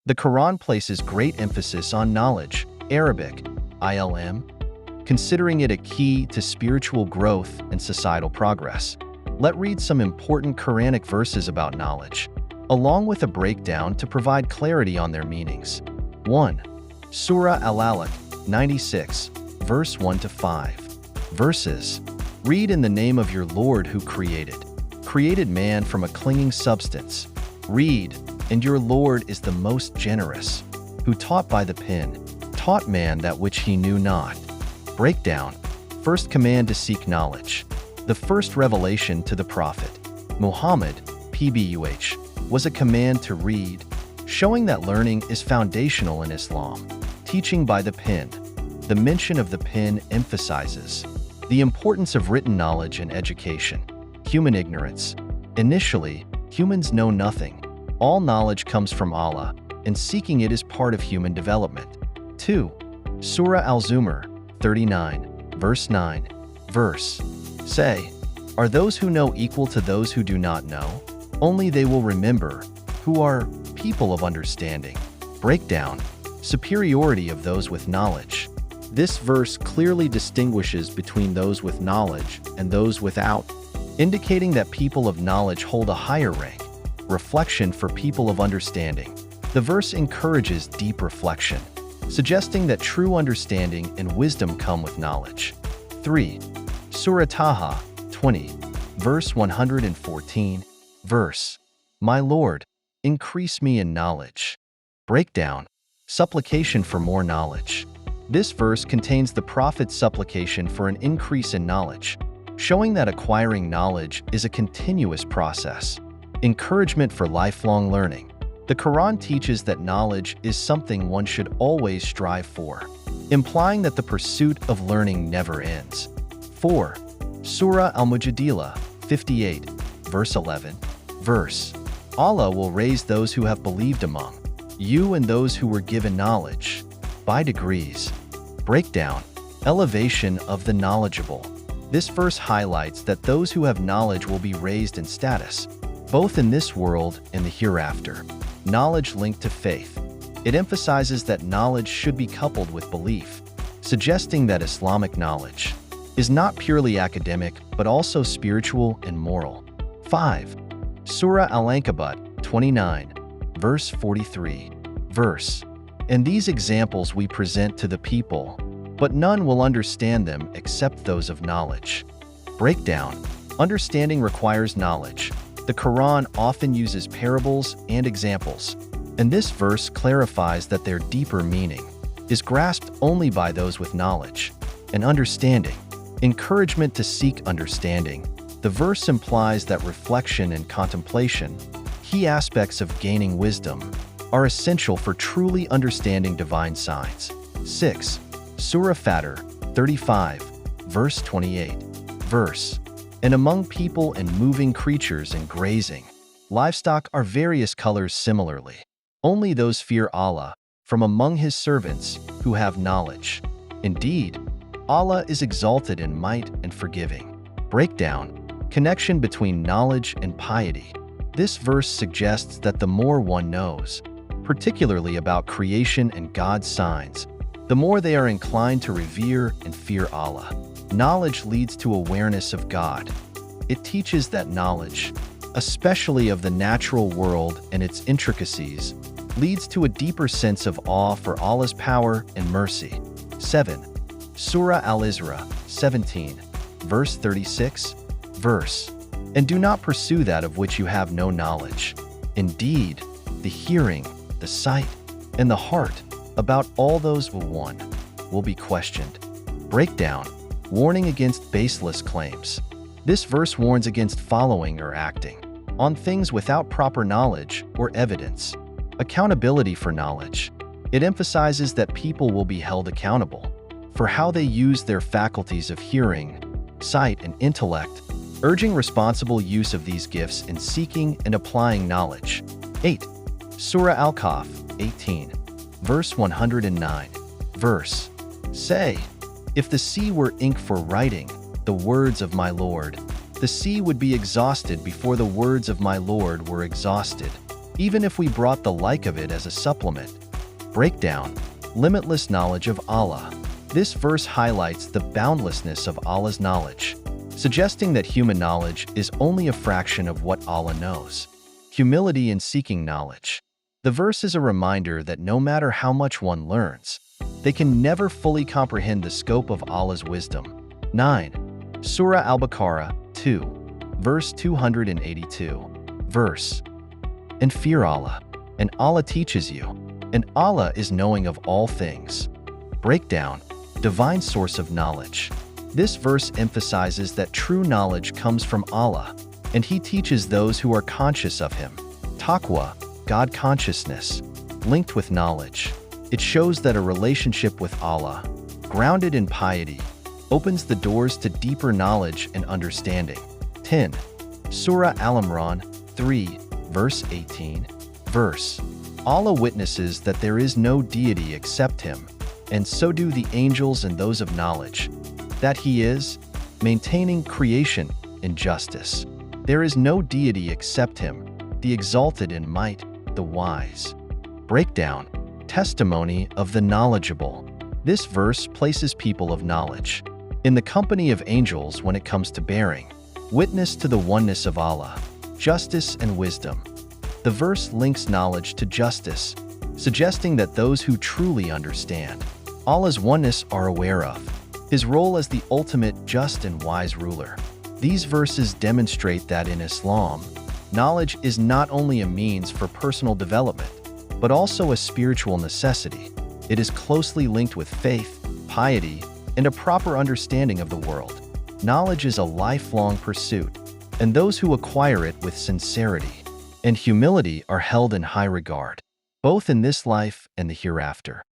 The Quran places great emphasis on knowledge, Arabic, ilm, considering it a key to spiritual growth and societal progress. Let's read some important Quranic verses about knowledge, along with a breakdown to provide clarity on their meanings. 1. Surah Al-Alaq, 96, verse 1-5. Verses. Read in the name of your Lord who created man from a clinging substance. Read, and your Lord is the most generous, who taught by the pen, taught man that which he knew not. Breakdown. First command to seek knowledge. The first revelation to the Prophet Muhammad, PBUH, was a command to read, showing that learning is foundational in Islam. Teaching by the pen. The mention of the pen emphasizes the importance of written knowledge and education. Human ignorance. Initially, humans know nothing. All knowledge comes from Allah, and seeking it is part of human development. 2. Surah Al-Zumar, 39, verse 9. Verse. Say, are those who know equal to those who do not know? Only they will remember, who are people of understanding. Breakdown. Superiority of those with knowledge. This verse clearly distinguishes between those with knowledge and those without, indicating that people of knowledge hold a higher rank. Reflection for people of understanding. The verse encourages deep reflection, suggesting that true understanding and wisdom come with knowledge. 3. Surah Taha, 20, verse 114. Verse. My Lord, increase me in knowledge. Breakdown. Supplication for more knowledge. This verse contains the Prophet's supplication for an increase in knowledge, showing that acquiring knowledge is a continuous process. Encouragement for lifelong learning. The Quran teaches that knowledge is something one should always strive for, implying that the pursuit of learning never ends. 4. Surah Al-Mujadila, 58, verse 11. Verse. Allah will raise those who have believed among you and those who were given knowledge by degrees. Breakdown. Elevation of the knowledgeable. This verse highlights that those who have knowledge will be raised in status, both in this world and the hereafter. Knowledge linked to faith. It emphasizes that knowledge should be coupled with belief, suggesting that Islamic knowledge is not purely academic but also spiritual and moral. 5. Surah Al-Ankabut, 29, verse 43. Verse. And these examples we present to the people, but none will understand them except those of knowledge. Breakdown. Understanding requires knowledge. The Quran often uses parables and examples, and this verse clarifies that their deeper meaning is grasped only by those with knowledge and understanding. Encouragement to seek understanding. The verse implies that reflection and contemplation, key aspects of gaining wisdom, are essential for truly understanding divine signs. 6. Surah Fatir, 35, verse 28. Verse. And among people and moving creatures and grazing, livestock are various colors similarly. Only those fear Allah from among His servants who have knowledge. Indeed, Allah is exalted in might and forgiving. Breakdown. Connection between knowledge and piety. This verse suggests that the more one knows, particularly about creation and God's signs, the more they are inclined to revere and fear Allah. Knowledge leads to awareness of God. It teaches that knowledge, especially of the natural world and its intricacies, leads to a deeper sense of awe for Allah's power and mercy. 7. Surah Al-Isra, 17, verse 36. Verse. And do not pursue that of which you have no knowledge. Indeed, the hearing, the sight, and the heart about all those one will be questioned. Breakdown. Warning against baseless claims. This verse warns against following or acting on things without proper knowledge or evidence. Accountability for knowledge. It emphasizes that people will be held accountable for how they use their faculties of hearing, sight, and intellect, urging responsible use of these gifts in seeking and applying knowledge. 8. Surah Al-Kahf, 18, verse 109. Verse. Say, if the sea were ink for writing the words of my Lord, the sea would be exhausted before the words of my Lord were exhausted. even if we brought the like of it as a supplement. Breakdown: limitless knowledge of Allah. This verse highlights the boundlessness of Allah's knowledge, suggesting that human knowledge is only a fraction of what Allah knows. Humility in seeking knowledge. The verse is a reminder that no matter how much one learns, they can never fully comprehend the scope of Allah's wisdom. 9. Surah Al-Baqarah 2, verse 282. Verse: and fear Allah, and Allah teaches you, and Allah is knowing of all things. Breakdown: divine source of knowledge. This verse emphasizes that true knowledge comes from Allah, and He teaches those who are conscious of Him. Taqwa, God consciousness, linked with knowledge. It shows that a relationship with Allah, grounded in piety, opens the doors to deeper knowledge and understanding. 10. Surah Al-Imran 3, verse 18. Verse: Allah witnesses that there is no deity except Him, and so do the angels and those of knowledge, that He is, maintaining creation in justice. There is no deity except Him, the exalted in might, the wise. Breakdown: testimony of the knowledgeable. This verse places people of knowledge in the company of angels when it comes to bearing witness to the oneness of Allah, justice and wisdom. The verse links knowledge to justice, suggesting that those who truly understand Allah's oneness are aware of His role as the ultimate just and wise ruler. These verses demonstrate that in Islam, knowledge is not only a means for personal development, but also a spiritual necessity. It is closely linked with faith, piety, and a proper understanding of the world. Knowledge is a lifelong pursuit, and those who acquire it with sincerity and humility are held in high regard, both in this life and the hereafter.